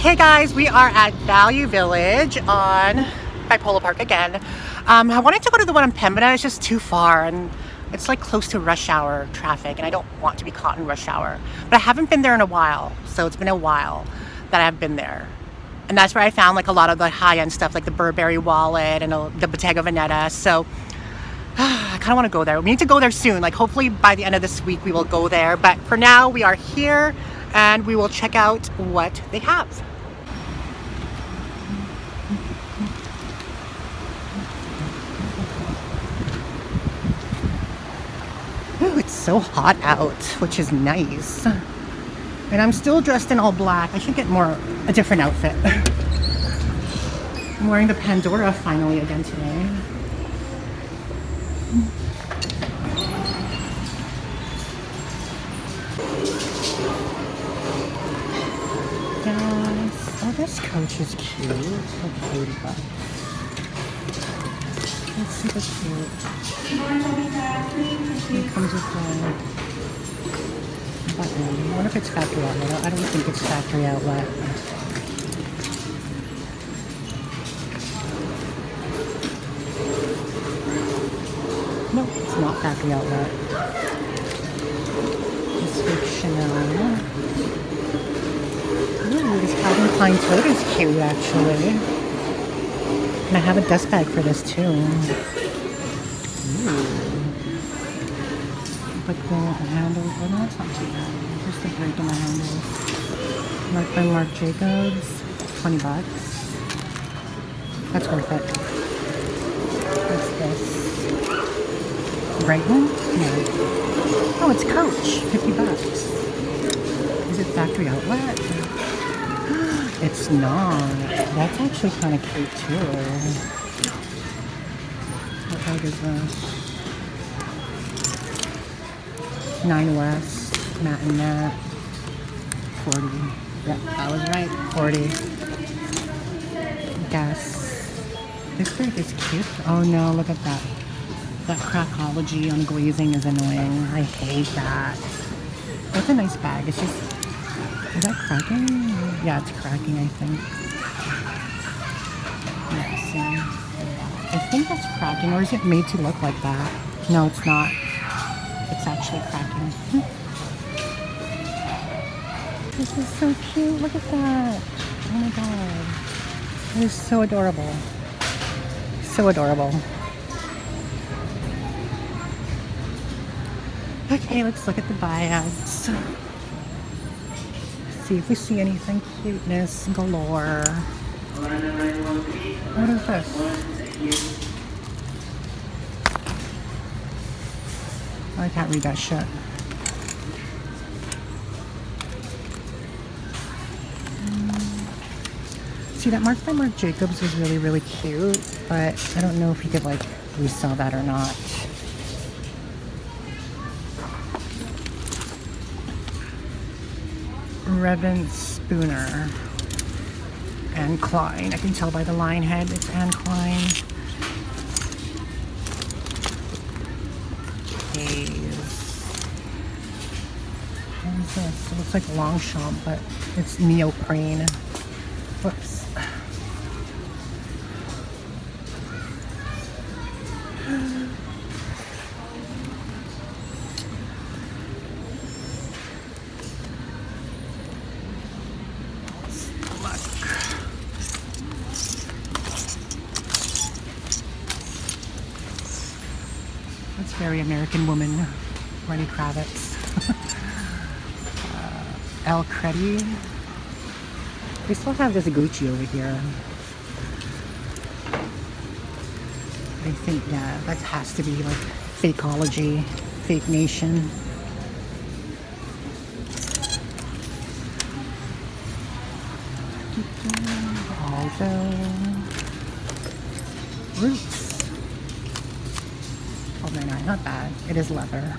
Hey guys, we are at Value Village on Bipolar Park again. I wanted to go to the one in Pembina. It's just too far and it's like close to rush hour traffic and I don't want to be caught in rush hour. But I haven't been there in a while, so it's been a while that I've been there. And that's where I found like a lot of the high-end stuff like the Burberry wallet and the Bottega Veneta. So I kind of want to go there. We need to go there soon. Like hopefully by the end of this week we will go there. But for now we are here and we will check out what they have. Ooh, it's so hot out, which is nice. And I'm still dressed in all black. I should get a different outfit. I'm wearing the Pandora finally again today. Yes. Oh, this coach is cute. Like 80 bucks. It's super cute. It comes with a button. I wonder if it's factory outlet. I don't think it's factory outlet. No, it's not factory outlet. This big Chanel. Ooh, this Calvin Klein tote is cute actually. And I have a dust bag for this too. Ooh. But the handles, well, no, it's not too bad. Just the break in the handles. Marked by Marc Jacobs, 20 bucks. That's worth it. What's this? Brighton? No. Oh, it's Coach, 50 bucks. Is it factory outlet? It's not. That's actually kind of cute too. What bag is this? 9 West, matte and matte, 40. Yep, I was right, 40. Guess. This bag is cute. Oh no, look at that. That crackology on glazing is annoying. I hate that. That's a nice bag. It's just, is that cracking? Yeah, it's cracking, I think. Let's see. I think that's cracking, or is it made to look like that? No, it's not. It's actually cracking. This is so cute. Look at that. Oh my god. It is so adorable. So adorable. Okay, let's look at the bags. See if we see anything. Cuteness galore. What is this? I can't read that shit. See, that Marked by Marc Jacobs was really, really cute, but I don't know if you could like resell that or not. Revan Spooner. Anne Klein. I can tell by the line head it's Anne Klein. What is this? It looks like Longchamp, but it's neoprene. Whoops. That's very American Woman, Lenny Kravitz. El Credi. They still have this Gucci over here. I think, yeah, that has to be like Fakeology, Fake Nation. Also, Roots. $12.99, not bad. It is leather.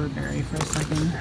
Burberry for a second.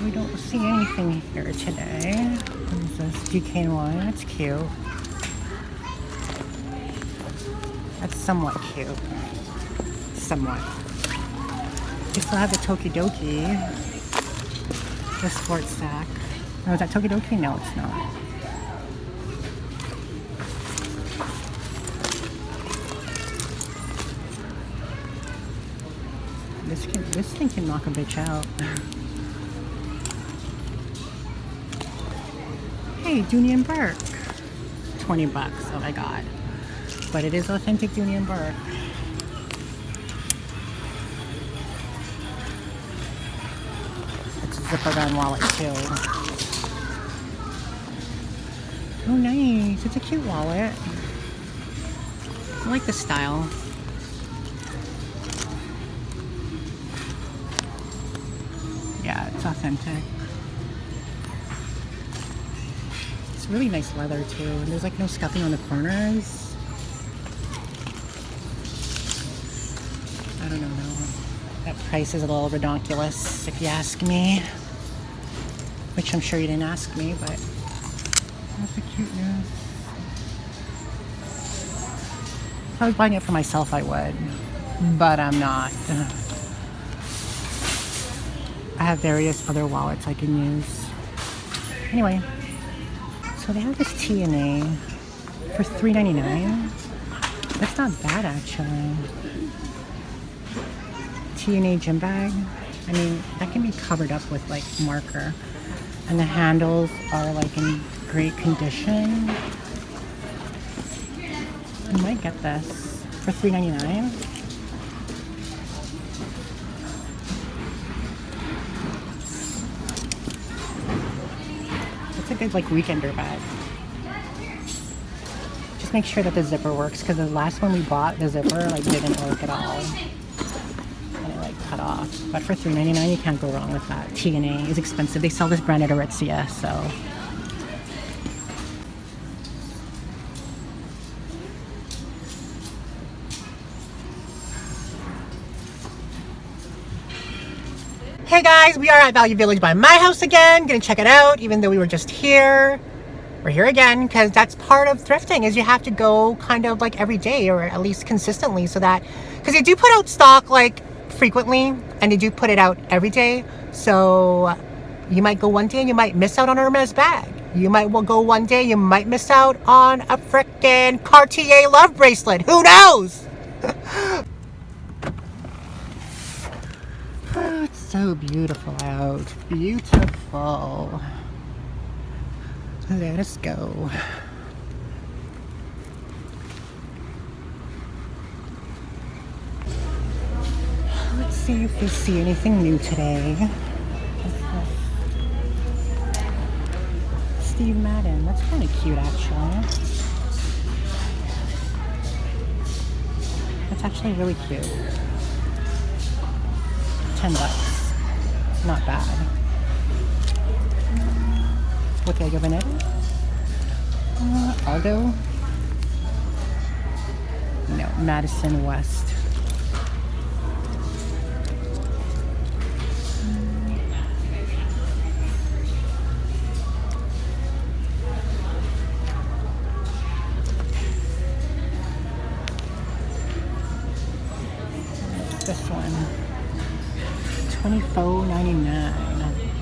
We don't see anything here today. What is this? DKNY. That's cute. That's somewhat cute. Somewhat. We still have the Tokidoki. The sports sack. Oh, is that Tokidoki? No, it's not. This thing can knock a bitch out. Hey, Dooney and Bourke. 20 bucks, oh my god. But it is authentic Dooney and Bourke. It's a zipper down wallet too. Oh nice, it's a cute wallet. I like the style. Yeah, it's authentic. It's really nice leather too, and there's like no scuffing on the corners. I don't know. That price is a little ridiculous, if you ask me. Which I'm sure you didn't ask me, but that's the cuteness. If I was buying it for myself, I would, but I'm not. I have various other wallets I can use. Anyway. So they have this T&A for $3.99. That's not bad actually. T&A gym bag. I mean, that can be covered up with like marker. And the handles are like in great condition. I might get this for $3.99. It's a good like weekender bag. Just make sure that the zipper works, because the last one we bought, the zipper like didn't work at all. And it like cut off. But for $3.99 you can't go wrong with that. T&A is expensive. They sell this brand at Aritzia, so. Hey guys, we are at Value Village by my house again. Gonna check it out, even though we were just here. We're here again because that's part of thrifting, is you have to go kind of like every day, or at least consistently, so that, because they do put out stock like frequently, and they do put it out every day. So you might go one day and you might miss out on a Hermes bag. You might go one day, you might miss out on a frickin' Cartier love bracelet. Who knows? Oh, it's so beautiful out. Beautiful. Let us go. Let's see if we see anything new today. Steve Madden. That's kind of cute, actually. That's actually really cute. 10 bucks. Not bad. Bottega Veneta. Aldo. No, Madison West. This one. $24.99.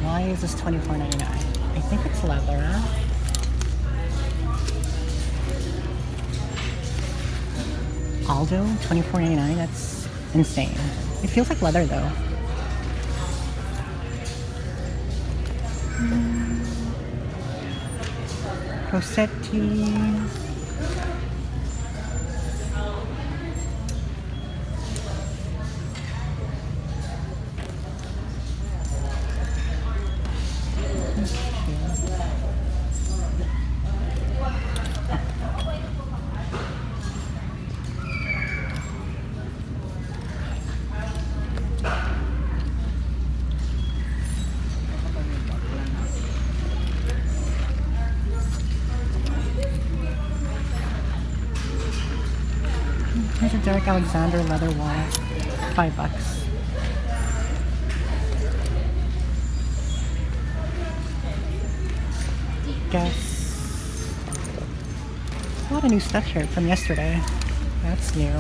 Why is this $24.99? I think it's leather. Aldo, $24.99. That's insane. It feels like leather though. Rossetti. Here's a Derek Alexander leather wallet, $5. Guess a lot of new stuff here from yesterday. That's new.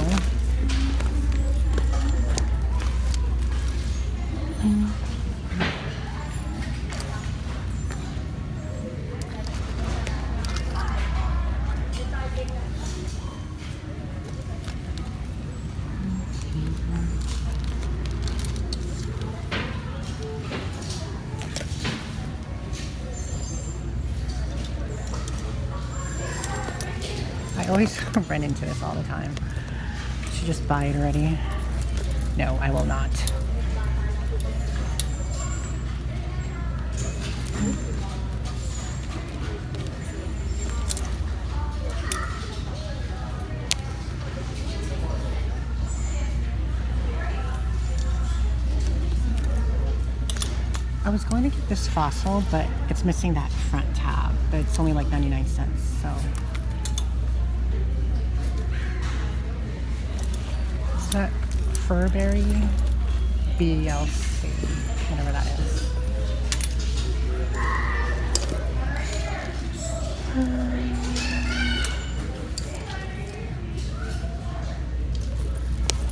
I always run into this all the time. Should just buy it already. No, I will not. I was going to get this fossil, but it's missing that front tab, but it's only like 99 cents, so. Is that Furberry? BLC, whatever that is.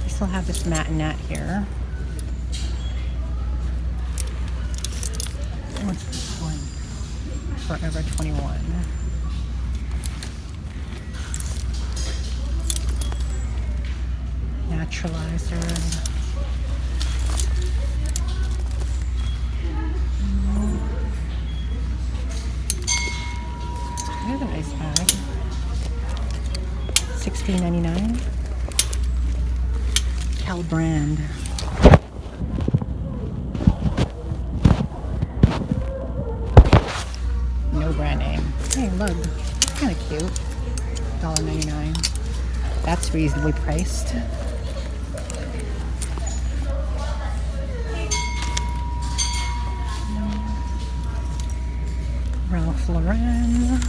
I still have this matinette here. What's this one? Forever 21. Naturalizer. There's a nice bag. $16.99. Cal brand. No brand name. Hey, look. Kind of cute. $1.99. That's reasonably priced. Ralph Lauren.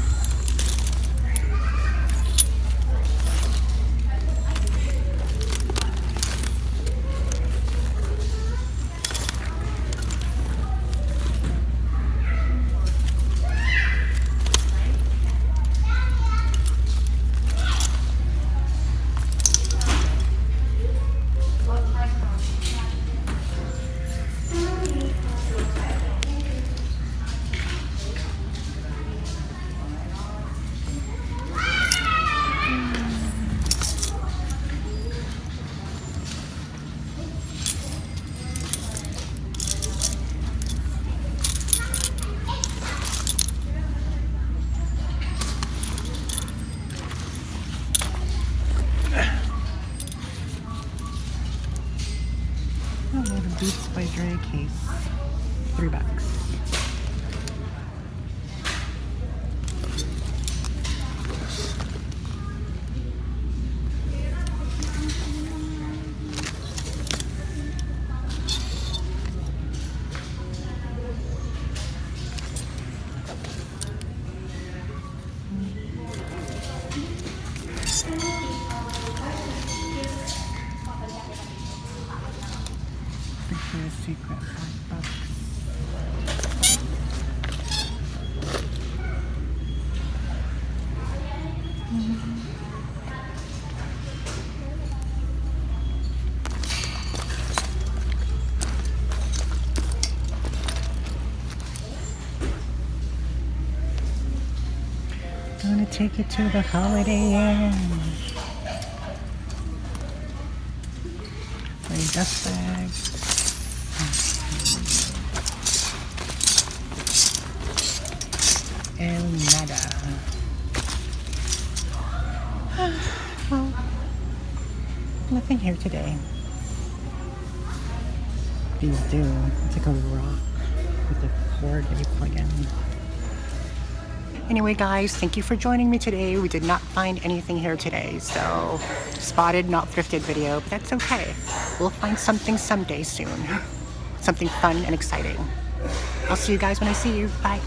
Beats by Dre case. $3. Victoria's Secret, $5. Gonna take it to the Holiday Inn. dust bag. And nada. Well, nothing here today. These do. It's like a rock with a cord that you plug in. Anyway, guys, thank you for joining me today. We did not find anything here today, so spotted, not thrifted video, but that's okay. We'll find something someday soon. Something fun and exciting. I'll see you guys when I see you. Bye.